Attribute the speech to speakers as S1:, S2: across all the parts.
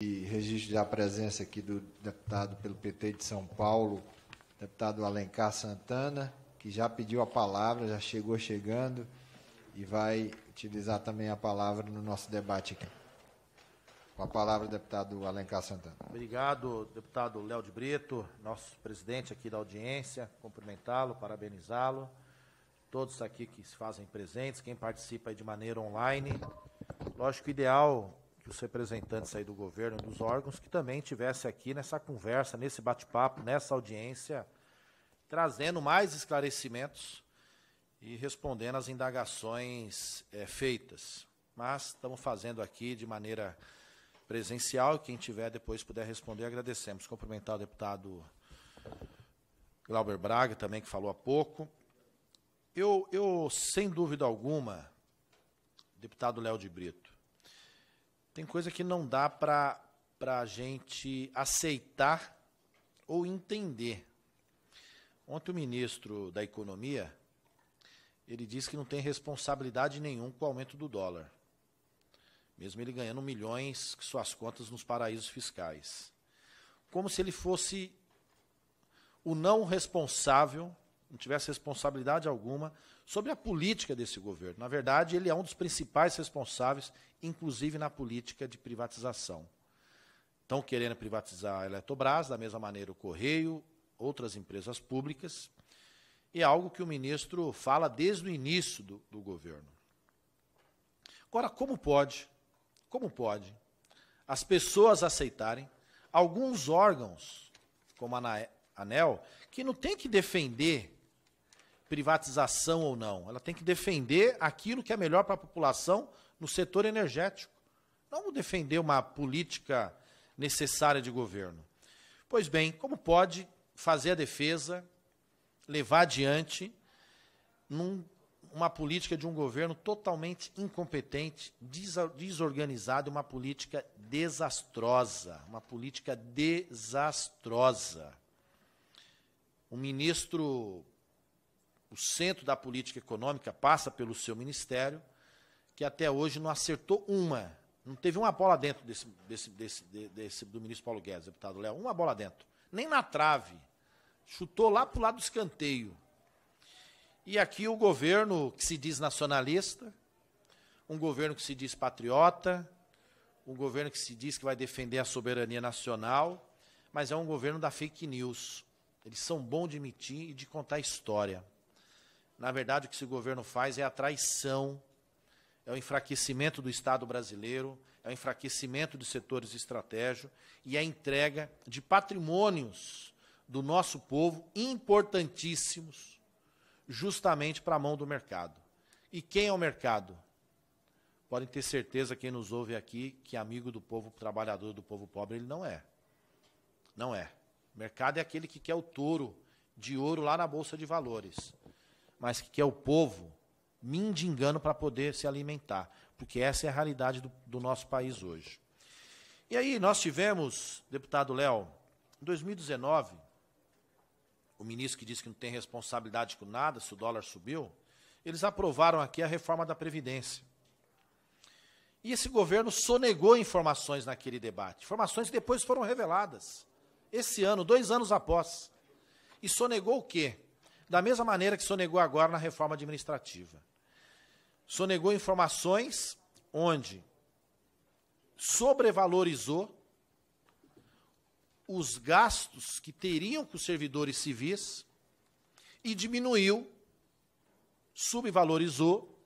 S1: E registro da presença aqui do deputado pelo PT de São Paulo, deputado Alencar Santana, que já pediu a palavra, já chegou chegando e vai utilizar também a palavra no nosso debate aqui. Com a palavra, deputado Alencar Santana.
S2: Obrigado, deputado Léo de Brito, nosso presidente aqui da audiência, cumprimentá-lo, parabenizá-lo, todos aqui que se fazem presentes, quem participa aí de maneira online. Lógico que o ideal que os representantes aí do governo, dos órgãos, que também estivesse aqui nessa conversa, nesse bate-papo, nessa audiência, trazendo mais esclarecimentos e respondendo às indagações feitas. Mas estamos fazendo aqui de maneira presencial, e quem tiver depois puder responder, agradecemos. Cumprimentar o deputado Glauber Braga, também, que falou há pouco. Eu sem dúvida alguma, deputado Léo de Brito, tem coisa que não dá para a gente aceitar ou entender. Ontem o ministro da Economia, ele disse que não tem responsabilidade nenhuma com o aumento do dólar, mesmo ele ganhando milhões com suas contas nos paraísos fiscais. Como se ele fosse o não responsável, não tivesse responsabilidade alguma sobre a política desse governo. Na verdade, ele é um dos principais responsáveis, inclusive na política de privatização. Estão querendo privatizar a Eletrobras, da mesma maneira o Correio, outras empresas públicas, e é algo que o ministro fala desde o início do governo. Agora, como pode as pessoas aceitarem alguns órgãos, como a ANEEL, que não tem que defender privatização ou não, ela tem que defender aquilo que é melhor para a população no setor energético, não defender uma política necessária de governo. Pois bem, como pode fazer a defesa, levar adiante uma política de um governo totalmente incompetente, desorganizado, uma política desastrosa, O ministro, o centro da política econômica passa pelo seu ministério, que até hoje não acertou não teve uma bola dentro do ministro Paulo Guedes, deputado Léo, uma bola dentro, nem na trave, chutou lá para o lado do escanteio. E aqui o governo que se diz nacionalista, um governo que se diz patriota, um governo que se diz que vai defender a soberania nacional, mas é um governo da fake news. Eles são bons de mentir e de contar história. Na verdade, o que esse governo faz é a traição, é o enfraquecimento do Estado brasileiro, é o enfraquecimento dos setores estratégicos e a entrega de patrimônios do nosso povo importantíssimos, justamente para a mão do mercado. E quem é o mercado? Podem ter certeza, quem nos ouve aqui, que amigo do povo trabalhador, do povo pobre, ele não é. Não é. O mercado é aquele que quer o touro de ouro lá na Bolsa de Valores, mas que quer o povo mendigando para poder se alimentar, porque essa é a realidade do nosso país hoje. E aí nós tivemos, deputado Léo, em 2019, o ministro que disse que não tem responsabilidade com nada, se o dólar subiu, eles aprovaram aqui a reforma da Previdência. E esse governo sonegou informações naquele debate, informações que depois foram reveladas, esse ano, 2 anos após. E sonegou o quê? Da mesma maneira que sonegou agora na reforma administrativa. Sonegou informações onde sobrevalorizou os gastos que teriam com os servidores civis e diminuiu, subvalorizou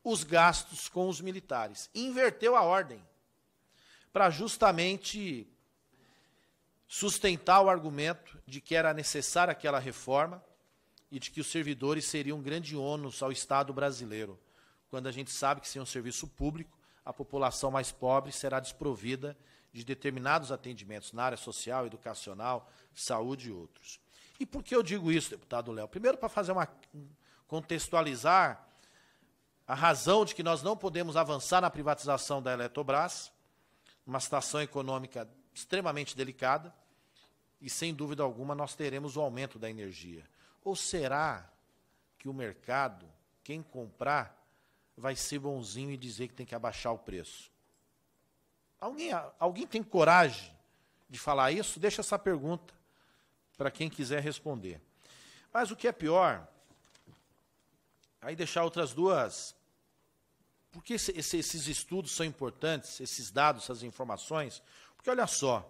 S2: os gastos com os militares. Inverteu a ordem para justamente sustentar o argumento de que era necessária aquela reforma e de que os servidores seriam um grande ônus ao Estado brasileiro, quando a gente sabe que, sem um serviço público, a população mais pobre será desprovida de determinados atendimentos na área social, educacional, saúde e outros. E por que eu digo isso, deputado Léo? Primeiro, para contextualizar a razão de que nós não podemos avançar na privatização da Eletrobras, uma situação econômica extremamente delicada, e, sem dúvida alguma, nós teremos o aumento da energia. Ou será que o mercado, quem comprar, vai ser bonzinho e dizer que tem que abaixar o preço? Alguém tem coragem de falar isso? Deixa essa pergunta para quem quiser responder. Mas o que é pior, aí deixar outras duas. Por que esses estudos são importantes, esses dados, essas informações? Porque, olha só,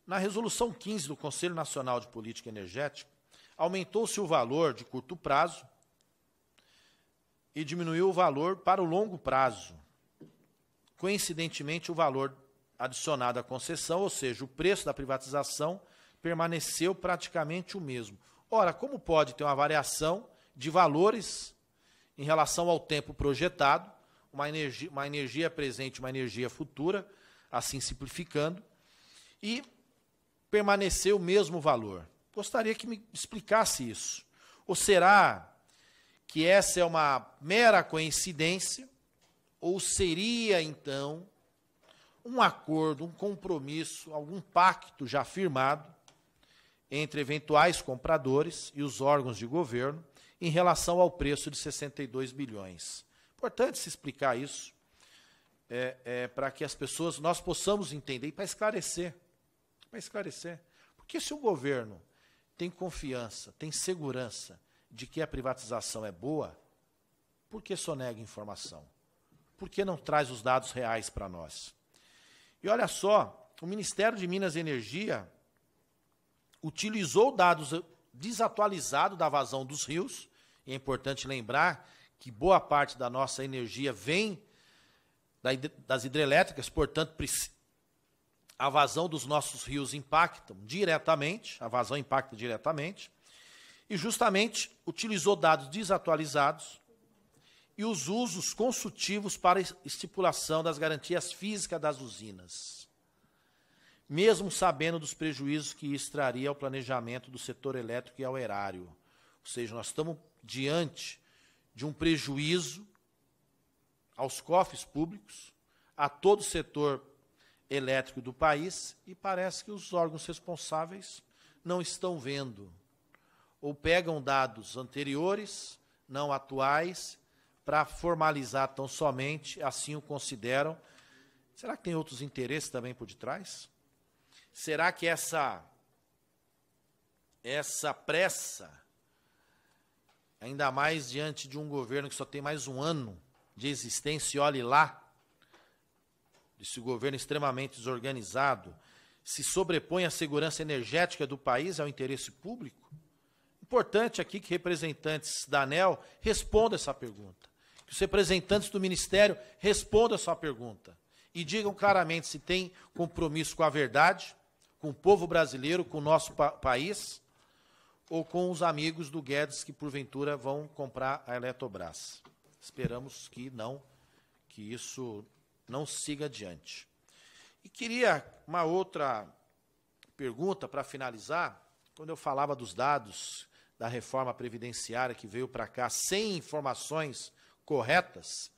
S2: na Resolução 15 do Conselho Nacional de Política Energética, aumentou-se o valor de curto prazo e diminuiu o valor para o longo prazo. Coincidentemente, o valor adicionado à concessão, ou seja, o preço da privatização, permaneceu praticamente o mesmo. Ora, como pode ter uma variação de valores em relação ao tempo projetado, uma energia presente, uma energia futura, assim simplificando, e permanecer o mesmo valor? Gostaria que me explicasse isso. Ou será que essa é uma mera coincidência, ou seria, então, um acordo, um compromisso, algum pacto já firmado entre eventuais compradores e os órgãos de governo em relação ao preço de 62 bilhões? Importante se explicar isso, para que as pessoas, nós possamos entender e para esclarecer. Porque se o governo tem confiança, tem segurança de que a privatização é boa, por que sonega informação? Por que não traz os dados reais para nós? E olha só, o Ministério de Minas e Energia utilizou dados desatualizados da vazão dos rios, e é importante lembrar que boa parte da nossa energia vem das hidrelétricas, portanto, a vazão dos nossos rios impacta diretamente, a vazão impacta diretamente, e justamente utilizou dados desatualizados e os usos consultivos para estipulação das garantias físicas das usinas, mesmo sabendo dos prejuízos que isso traria ao planejamento do setor elétrico e ao erário. Ou seja, nós estamos diante de um prejuízo aos cofres públicos, a todo o setor elétrico do país, e parece que os órgãos responsáveis não estão vendo, ou pegam dados anteriores, não atuais, para formalizar tão somente, assim o consideram. Será que tem outros interesses também por detrás? Será que essa pressa, ainda mais diante de um governo que só tem mais um ano de existência, e olhe lá, esse governo extremamente desorganizado, se sobrepõe à segurança energética do país, ao interesse público? Importante aqui que representantes da ANEEL respondam essa pergunta, que os representantes do Ministério respondam essa pergunta e digam claramente se tem compromisso com a verdade, com o povo brasileiro, com o nosso país, ou com os amigos do Guedes que, porventura, vão comprar a Eletrobras. Esperamos que não, que isso não siga adiante. E queria uma outra pergunta para finalizar. Quando eu falava dos dados da reforma previdenciária que veio para cá sem informações corretas,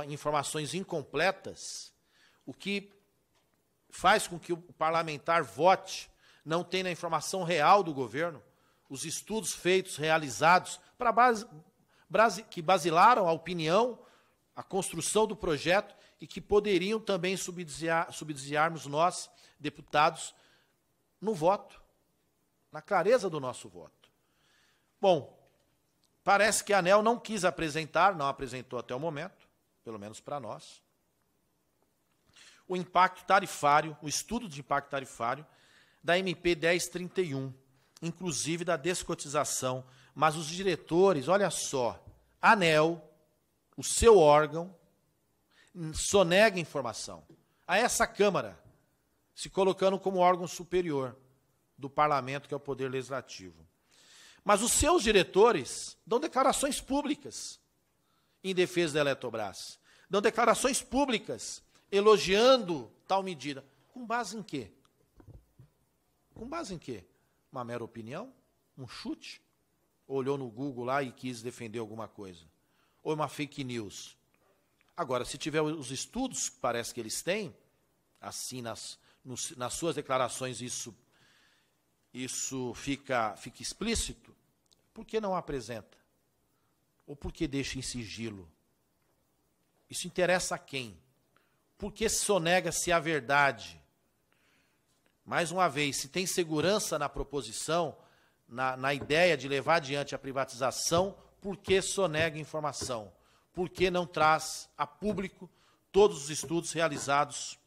S2: informações incompletas, o que faz com que o parlamentar vote não tenha a informação real do governo, os estudos feitos, realizados, que basilaram a opinião, a construção do projeto, e que poderiam também subsidiarmos nós, deputados, no voto, na clareza do nosso voto. Bom, parece que a ANEEL não quis apresentar, não apresentou até o momento, pelo menos para nós, o impacto tarifário, o estudo de impacto tarifário da MP 1031, inclusive da descotização. Mas os diretores, olha só, a ANEEL, o seu órgão, sonega informação a essa Câmara, se colocando como órgão superior do Parlamento, que é o Poder Legislativo. Mas os seus diretores dão declarações públicas em defesa da Eletrobras, dão declarações públicas elogiando tal medida. Com base em quê? Com base em quê? Uma mera opinião? Um chute? Olhou no Google lá e quis defender alguma coisa? Ou uma fake news? Agora, se tiver os estudos, parece que eles têm, assim, nas suas declarações, isso fica explícito, por que não apresenta? Ou por que deixa em sigilo? Isso interessa a quem? Por que sonega-se a verdade? Mais uma vez, se tem segurança na proposição, na ideia de levar adiante a privatização, por que sonega informação? Por que não traz a público todos os estudos realizados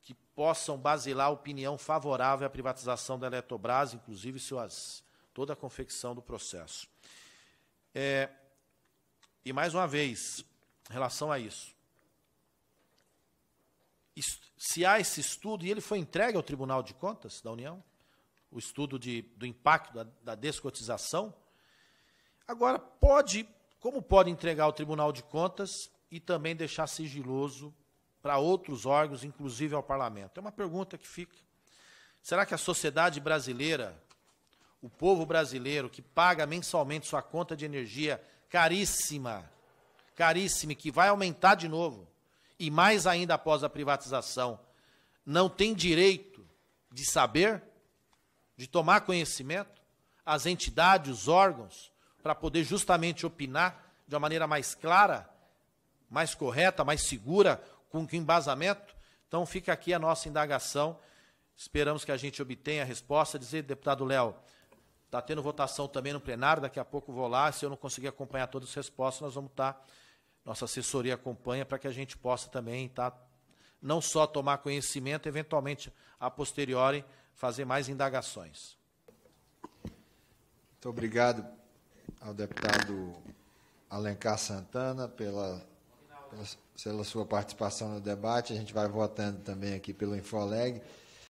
S2: que possam basilar a opinião favorável à privatização da Eletrobras, inclusive toda a confecção do processo? E, mais uma vez, em relação a isso, se há esse estudo, e ele foi entregue ao Tribunal de Contas da União, o estudo do impacto da descotização, agora como pode entregar ao Tribunal de Contas e também deixar sigiloso para outros órgãos, inclusive ao Parlamento? É uma pergunta que fica. Será que a sociedade brasileira, o povo brasileiro que paga mensalmente sua conta de energia caríssima, caríssima, que vai aumentar de novo, e mais ainda após a privatização, não tem direito de saber, de tomar conhecimento, as entidades, os órgãos, para poder justamente opinar de uma maneira mais clara, mais correta, mais segura, com embasamento? Então, fica aqui a nossa indagação. Esperamos que a gente obtenha a resposta. Dizer, deputado Léo, está tendo votação também no plenário, daqui a pouco vou lá. Se eu não conseguir acompanhar todas as respostas, nós vamos estar, nossa assessoria acompanha, para que a gente possa também não só tomar conhecimento, eventualmente, a posteriori, fazer mais indagações.
S1: Muito obrigado ao deputado Alencar Santana pela sua participação no debate. A gente vai votando também aqui pelo Infoleg.